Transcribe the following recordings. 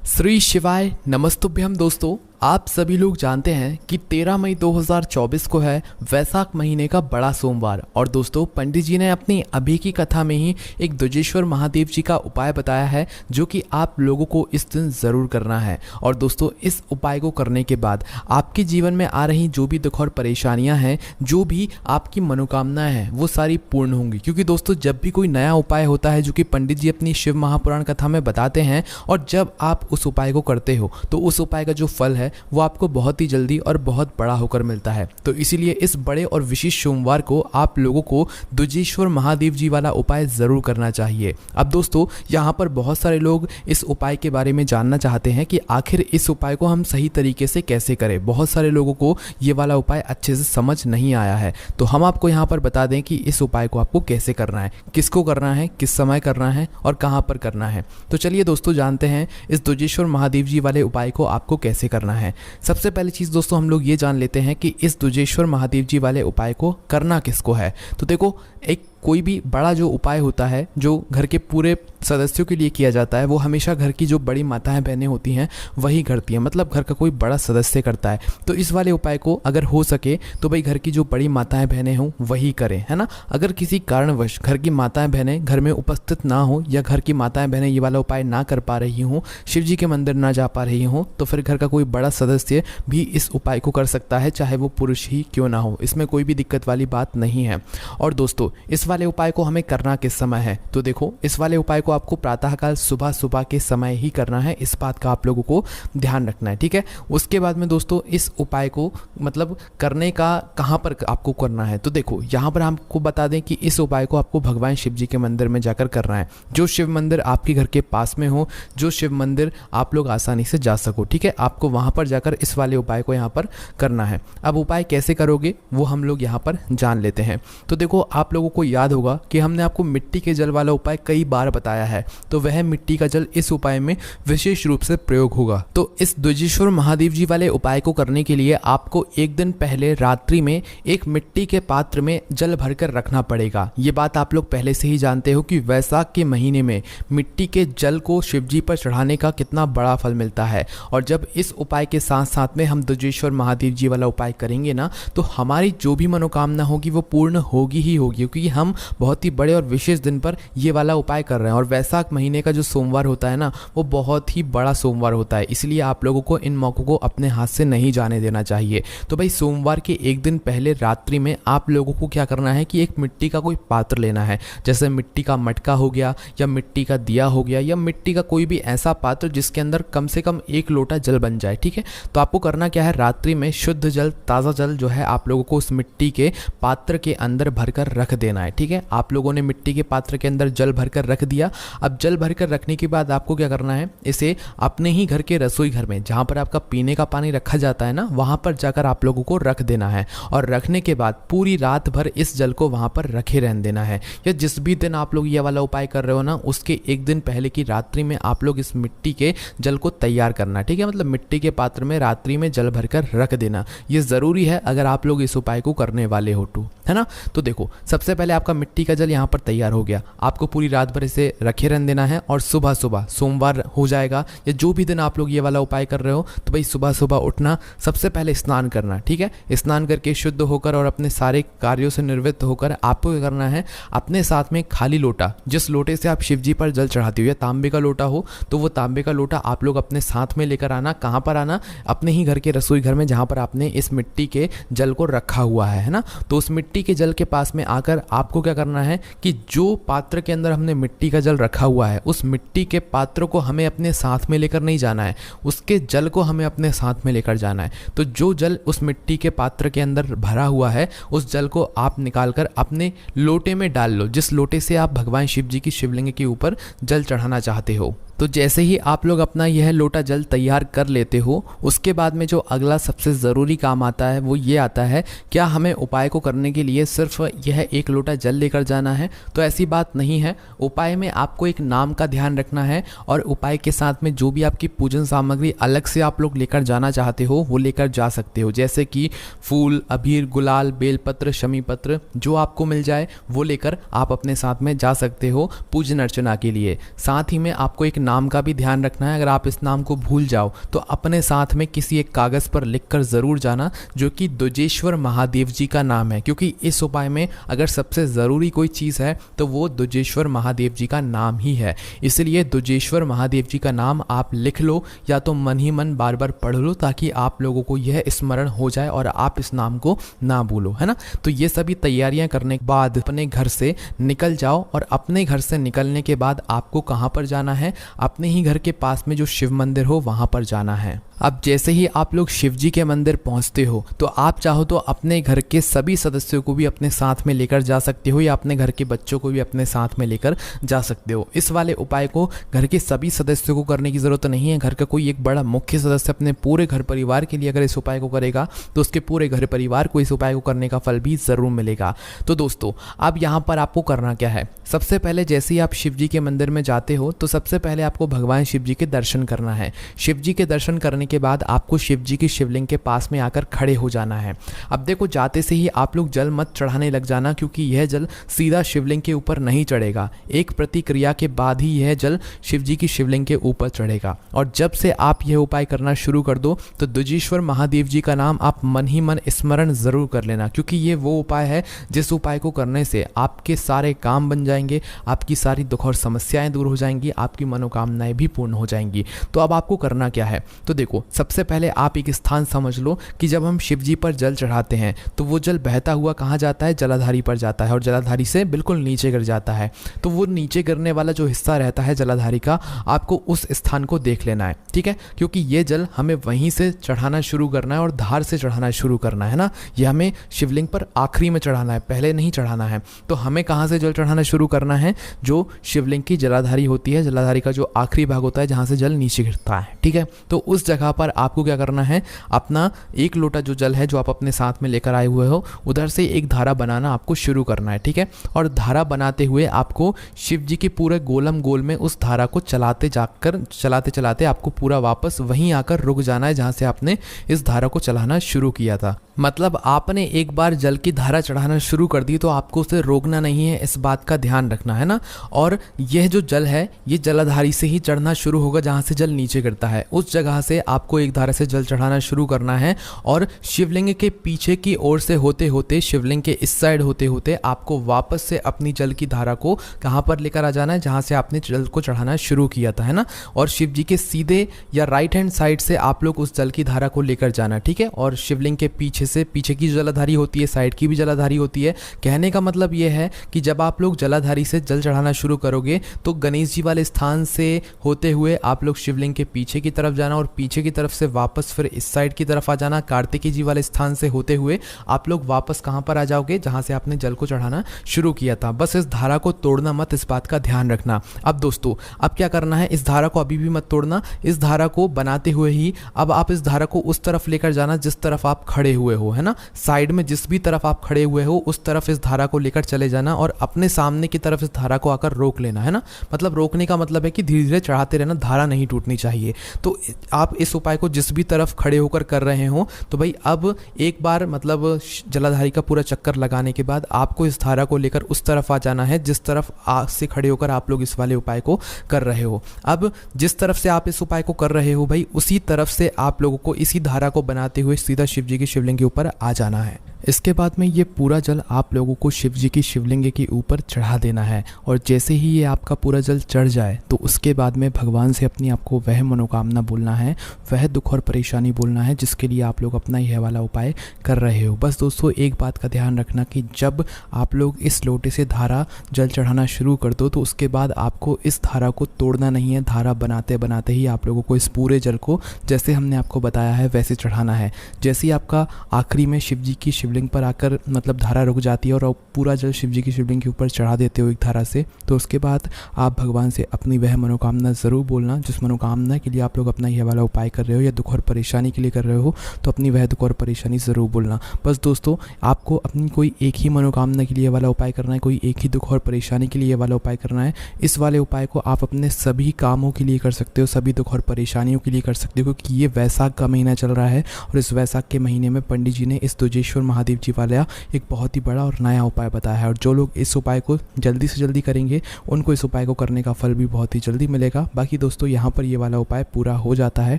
श्री शिवाय नमस्तुभ्यम। दोस्तों, आप सभी लोग जानते हैं कि 13 मई 2024 को है वैशाख महीने का बड़ा सोमवार। और दोस्तों, पंडित जी ने अपनी अभी की कथा में ही एक दुजेश्वर महादेव जी का उपाय बताया है जो कि आप लोगों को इस दिन ज़रूर करना है। और दोस्तों, इस उपाय को करने के बाद आपके जीवन में आ रही जो भी दुख और परेशानियां हैं, जो भी आपकी मनोकामनाएं हैं, वो सारी पूर्ण होंगी। क्योंकि दोस्तों, जब भी कोई नया उपाय होता है जो कि पंडित जी अपनी शिव महापुराण कथा में बताते हैं, और जब आप उस उपाय को करते हो तो उस उपाय का जो फल है वो आपको बहुत ही जल्दी और बहुत बड़ा होकर मिलता है। तो इसीलिए इस बड़े और विशेष सोमवार को आप लोगों को दुजेश्वर महादेव जी वाला उपाय ज़रूर करना चाहिए। अब दोस्तों, यहाँ पर बहुत सारे लोग इस उपाय के बारे में जानना चाहते हैं कि आखिर इस उपाय को हम सही तरीके से कैसे करें। बहुत सारे लोगों को ये वाला उपाय अच्छे से समझ नहीं आया है, तो हम आपको यहाँ पर बता दें कि इस उपाय को आपको कैसे करना है, किसको करना है, किस समय करना है और कहाँ पर करना है। तो चलिए दोस्तों, जानते हैं इस दुजेश्वर महादेव जी वाले उपाय को आपको कैसे करना है। सबसे पहली चीज़ दोस्तों, हम लोग ये जान लेते हैं कि इस दुजेश्वर महादेव जी वाले उपाय को करना किसको है। तो देखो, एक कोई भी बड़ा जो उपाय होता है जो घर के पूरे सदस्यों के लिए किया जाता है, वो हमेशा घर की जो बड़ी माताएं बहनें होती हैं वही करती हैं। मतलब घर का कोई बड़ा सदस्य करता है। तो इस वाले उपाय को अगर हो सके तो भाई घर की जो बड़ी माताएं बहनें हों वही करें, है ना। अगर किसी कारणवश घर की माताएं बहनें घर में उपस्थित ना हो, या घर की माताएं बहनें ये वाला उपाय ना कर पा रही हों, शिव जी के मंदिर ना जा पा रही हों, तो फिर घर का कोई बड़ा सदस्य भी इस उपाय को कर सकता है, चाहे वो पुरुष ही क्यों ना हो। इसमें कोई भी दिक्कत वाली बात नहीं है। और दोस्तों, इस वाले उपाय को हमें करना किस समय है, तो देखो, इस वाले उपाय को आपको प्रातःकाल सुबह सुबह के समय ही करना है। इस बात का आप लोगों को ध्यान रखना है, ठीक है। उसके बाद में दोस्तों, इस उपाय को मतलब करने का कहाँ पर आपको करना है, तो देखो, यहाँ पर आपको बता दें कि इस उपाय को आपको भगवान शिव जी के मंदिर में जाकर करना है। जो शिव मंदिर आपके घर के पास में हो, जो शिव मंदिर आप लोग आसानी से जा सको, ठीक है, आपको वहाँ पर जाकर इस वाले उपाय को यहाँ पर करना है। अब उपाय कैसे करोगे वो हम लोग यहाँ पर जान लेते हैं। तो देखो, आप लोगों को याद होगा कि हमने आपको मिट्टी के जल वाला उपाय कई बार बताया है, तो वह मिट्टी का जल इस उपाय में विशेष रूप से प्रयोग होगा। तो इस दुजेश्वर महादेव जी वाले उपाय को करने के लिए आपको एक दिन पहले रात्रि में एक मिट्टी के पात्र में जल भरकर रखना पड़ेगा। ये बात आप लोग पहले से ही जानते हो कि वैशाख के महीने में मिट्टी के जल को शिव जी पर चढ़ाने का कितना बड़ा फल मिलता है। और जब इस उपाय के साथ साथ में हम दुजेश्वर महादेव जी वाला उपाय करेंगे ना, तो हमारी जो भी मनोकामना होगी वो पूर्ण होगी ही होगी, क्योंकि हम बहुत ही बड़े और विशेष दिन पर ये वाला उपाय कर रहे हैं। और वैशाख महीने का जो सोमवार होता है ना, वो बहुत ही बड़ा सोमवार होता है। इसलिए आप लोगों को इन मौकों को अपने हाथ से नहीं जाने देना चाहिए। तो भाई, सोमवार के एक दिन पहले रात्रि में आप लोगों को क्या करना है कि एक मिट्टी का कोई पात्र लेना है। जैसे मिट्टी का मटका हो गया, या मिट्टी का दिया हो गया, या मिट्टी का कोई भी ऐसा पात्र जिसके अंदर कम से कम 1 लोटा जल बन जाए, ठीक है। तो आपको करना क्या है, रात्रि में शुद्ध जल, ताज़ा जल जो है आप लोगों को उस मिट्टी के पात्र के अंदर भरकर रख देना है, ठीक है। आप लोगों ने मिट्टी के पात्र के अंदर जल भरकर रख दिया। अब जल भरकर रखने के बाद आपको क्या करना है, इसे अपने ही घर के रसोई घर में, जहाँ पर आपका पीने का पानी रखा जाता है ना, वहाँ पर जाकर आप लोगों को रख देना है। और रखने के बाद पूरी रात भर इस जल को वहाँ पर रखे रहने देना है। या जिस भी दिन आप लोग ये वाला उपाय कर रहे हो ना, उसके एक दिन पहले की रात्रि में आप लोग इस मिट्टी के जल को तैयार करना, ठीक है। मतलब मिट्टी के पात्र में रात्रि में जल भरकर रख देना, ये ज़रूरी है अगर आप लोग इस उपाय को करने वाले हो तो, है ना। तो देखो, सबसे पहले आपका मिट्टी का जल यहाँ पर तैयार हो गया। आपको पूरी रात भर इसे रखे रहने देना है। और सुबह सुबह सोमवार हो जाएगा, या जो भी दिन आप लोग ये वाला उपाय कर रहे हो, तो भाई सुबह सुबह उठना, सबसे पहले स्नान करना, ठीक है। स्नान करके शुद्ध होकर और अपने सारे कार्यों से निवृत्त होकर आपको क्या करना है, अपने साथ में खाली लोटा, जिस लोटे से आप शिव जी पर जल चढ़ाते हो, या तांबे का लोटा हो तो वो तांबे का लोटा आप लोग अपने साथ में लेकर आना। कहाँ पर आना, अपने ही घर के रसोई घर में, जहाँ पर आपने इस मिट्टी के जल को रखा हुआ है ना। तो उस मिट्टी के जल के पास में आकर आपको क्या करना है कि जो पात्र के अंदर हमने मिट्टी का जल रखा हुआ है, उस मिट्टी के पात्र को हमें अपने साथ में लेकर नहीं जाना है, उसके जल को हमें अपने साथ में लेकर जाना है। तो जो जल उस मिट्टी के पात्र के अंदर भरा हुआ है, उस जल को आप निकालकर अपने लोटे में डाल लो, जिस लोटे से आप भगवान शिव जी की शिवलिंग के ऊपर जल चढ़ाना चाहते हो। तो जैसे ही आप लोग अपना यह लोटा जल तैयार कर लेते हो, उसके बाद में जो अगला सबसे ज़रूरी काम आता है वो ये आता है, क्या हमें उपाय को करने के लिए सिर्फ यह 1 लोटा जल लेकर जाना है? तो ऐसी बात नहीं है। उपाय में आपको एक नाम का ध्यान रखना है, और उपाय के साथ में जो भी आपकी पूजन सामग्री अलग से आप लोग लेकर जाना चाहते हो वो लेकर जा सकते हो। जैसे कि फूल, अबीर, गुलाल, बेलपत्र, शमी पत्र, जो आपको मिल जाए वो लेकर आप अपने साथ में जा सकते हो पूजन अर्चना के लिए। साथ ही में आपको एक नाम का भी ध्यान रखना है। अगर आप इस नाम को भूल जाओ तो अपने साथ में किसी एक कागज़ पर लिखकर ज़रूर जाना, जो कि द्विजेश्वर महादेव जी का नाम है, क्योंकि इस उपाय में अगर सबसे ज़रूरी कोई चीज़ है तो वो द्विजेश्वर महादेव जी का नाम ही है। इसलिए द्विजेश्वर महादेव जी का नाम आप लिख लो या तो मन ही मन बार बार पढ़ लो, ताकि आप लोगों को यह स्मरण हो जाए और आप इस नाम को ना भूलो, है ना। तो ये सभी तैयारियां करने के बाद अपने घर से निकल जाओ, और अपने घर से निकलने के बाद आपको कहाँ पर जाना है, अपने ही घर के पास में जो शिव मंदिर हो वहाँ पर जाना है। अब जैसे ही आप लोग शिव जी के मंदिर पहुंचते हो तो आप चाहो तो अपने घर के सभी सदस्यों को भी अपने साथ में लेकर जा सकते हो, या अपने घर के बच्चों को भी अपने साथ में लेकर जा सकते हो। इस वाले उपाय को घर के सभी सदस्यों को करने की ज़रूरत नहीं है। घर का कोई एक बड़ा मुख्य सदस्य अपने पूरे घर परिवार के लिए अगर इस उपाय को करेगा तो उसके पूरे घर परिवार को इस उपाय को करने का फल भी ज़रूर मिलेगा। तो दोस्तों, अब यहाँ पर आपको करना क्या है, सबसे पहले जैसे ही आप शिव जी के मंदिर में जाते हो तो सबसे पहले आपको भगवान शिव जी के दर्शन करना है। शिव जी के दर्शन करने के बाद आपको शिव जी की शिवलिंग के पास में आकर खड़े हो जाना है। अब देखो, जाते से ही आप लोग जल मत चढ़ाने लग जाना, क्योंकि यह जल सीधा शिवलिंग के ऊपर नहीं चढ़ेगा। एक प्रतिक्रिया के बाद ही यह जल शिव जी की शिवलिंग के ऊपर चढ़ेगा। और जब से आप यह उपाय करना शुरू कर दो तो द्विजेश्वर महादेव जी का नाम आप मन ही मन स्मरण जरूर कर लेना, क्योंकि ये वो उपाय है जिस उपाय को करने से आपके सारे काम बन जाएंगे, आपकी सारी दुख और समस्याएं दूर हो जाएंगी, आपकी मनोकामनाएं भी पूर्ण हो जाएंगी। तो अब आपको करना क्या है, तो देखो, सबसे पहले आप एक स्थान समझ लो कि जब हम शिव जी पर जल चढ़ाते हैं तो वो जल बहता हुआ कहाँ जाता है, जलाधारी पर जाता है, और जलाधारी से बिल्कुल नीचे गिर जाता है। तो वो नीचे गिरने वाला जो हिस्सा रहता है जलाधारी का, आपको उस स्थान को देख लेना है, ठीक है, क्योंकि ये जल हमें वहीं से चढ़ाना शुरू करना है और धार से चढ़ाना शुरू करना है ना। ये हमें शिवलिंग पर आखिरी में चढ़ाना है, पहले नहीं चढ़ाना है। तो हमें कहाँ से जल चढ़ाना शुरू करना है, जो शिवलिंग की जलाधारी होती है, जलाधारी का जो आखिरी भाग होता है जहाँ से जल नीचे गिरता है, ठीक है। तो उस जगह पर आपको क्या करना है, अपना एक लोटा जो जल है जो आप अपने साथ में लेकर आए हुए हो, उधर से एक धारा बनाना आपको शुरू करना है, ठीक है। और धारा बनाते हुए आपको शिव जी के पूरे गोलम गोल में उस धारा को चलाते चलाते आपको पूरा वापस वहीं आकर रुक जाना है जहां से आपने इस धारा को चलाना शुरू किया था। मतलब आपने एक बार जल की धारा चढ़ाना शुरू कर दी तो आपको उसे रोकना नहीं है, इस बात का ध्यान रखना है ना। और यह जो जल है ये जलाधारी से ही चढ़ना शुरू होगा जहाँ से जल नीचे गिरता है, उस जगह से आपको एक धारा से जल चढ़ाना शुरू करना है। और शिवलिंग के पीछे की ओर से होते होते, शिवलिंग के इस साइड होते होते आपको वापस से अपनी जल की धारा को कहाँ पर लेकर आ जाना है, जहाँ से आपने जल को चढ़ाना शुरू किया था, है ना। और शिव जी के सीधे या राइट हैंड साइड से आप लोग उस जल की धारा को लेकर जाना, ठीक है। और शिवलिंग के पीछे की जलाधारी होती है, साइड की भी जलाधारी होती है। कहने का मतलब ये है कि जब आप लोग जलाधारी से जल चढ़ाना शुरू करोगे तो गणेश जी वाले स्थान से होते हुए आप लोग शिवलिंग के पीछे की तरफ जाना, और पीछे की तरफ से वापस फिर इस साइड की तरफ आ जाना। कार्तिकेय जी वाले स्थान से होते हुए आप लोग वापस कहाँ पर आ जाओगे, जहाँ से आपने जल को चढ़ाना शुरू किया था। बस इस धारा को तोड़ना मत, इस बात का ध्यान रखना। अब दोस्तों, अब क्या करना है, इस धारा को अभी भी मत तोड़ना। इस धारा को बनाते हुए ही अब आप इस धारा को उस तरफ लेकर जाना जिस तरफ आप खड़े हुए हो, है ना। साइड में जिस भी तरफ आप खड़े हुए हो उस तरफ इस धारा को लेकर चले जाना, और अपने सामने की तरफ इस धारा को आकर रोक लेना, है ना। मतलब रोकने का मतलब है कि धीरे धीरे चढ़ाते रहना, धारा नहीं टूटनी चाहिए। तो आप इस उपाय को जिस भी तरफ खड़े होकर कर रहे हो, तो भाई अब एक बार मतलब जलाधारी का पूरा चक्कर लगाने के बाद आपको इस धारा को लेकर उस तरफ आ जाना है जिस तरफ आग से खड़े होकर आप लोग इस वाले उपाय को कर रहे हो। अब जिस तरफ से आप इस उपाय को कर रहे हो भाई, उसी तरफ से आप लोगों को इसी धारा को बनाते हुए सीधा शिव जी की शिवलिंग के ऊपर आ जाना है। इसके बाद में ये पूरा जल आप लोगों को शिव जी की शिवलिंग के ऊपर चढ़ा देना है, और जैसे ही ये आपका पूरा जल चढ़ जाए तो उसके बाद में भगवान से अपनी आपको वह मनोकामना बोलना है, वह दुख और परेशानी बोलना है जिसके लिए आप लोग अपना यह वाला उपाय कर रहे हो। बस दोस्तों, एक बात का ध्यान रखना कि जब आप लोग इस लोटे से धारा जल चढ़ाना शुरू कर दो तो उसके बाद आपको इस धारा को तोड़ना नहीं है। धारा बनाते बनाते ही आप लोगों को इस पूरे जल को जैसे हमने आपको बताया है वैसे चढ़ाना है। जैसे ही आपका आखिरी में शिव जी की शिवलिंग पर आकर मतलब धारा रुक जाती है और पूरा जल शिव जी की शिवलिंग के ऊपर चढ़ा देते हो एक धारा से, तो उसके बाद आप भगवान से अपनी वह मनोकामना ज़रूर बोलना जिस मनोकामना के लिए आप लोग अपना यह वाला उपाय कर रहे हो, या दुख और परेशानी के लिए कर रहे हो तो अपनी वह दुख और परेशानी ज़रूर बोलना। बस दोस्तों, आपको अपनी कोई एक ही मनोकामना के लिए वाला उपाय करना है, कोई एक ही दुख और परेशानी के लिए वाला उपाय करना है। इस वाले उपाय को आप अपने सभी कामों के लिए कर सकते हो, सभी दुख और परेशानियों के लिए कर सकते हो, क्योंकि ये वैशाख का महीना चल रहा है और इस वैशाख के महीने में पंडित जी ने इस द्विजेश्वर महादेव महादेव जी वाला एक बहुत ही बड़ा और नया उपाय बताया है। और जो लोग इस उपाय को जल्दी से जल्दी करेंगे उनको इस उपाय को करने का फल भी बहुत ही जल्दी मिलेगा। बाकी दोस्तों यहाँ पर ये वाला उपाय पूरा हो जाता है।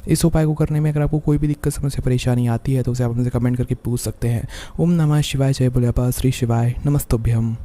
इस उपाय को करने में अगर आपको कोई भी दिक्कत समस्या परेशानी आती है तो उसे आप हमसे कमेंट करके पूछ सकते हैं। ओम नमः शिवाय, जय बोले बाबा श्री शिवाय, नमस्तुभ्यम।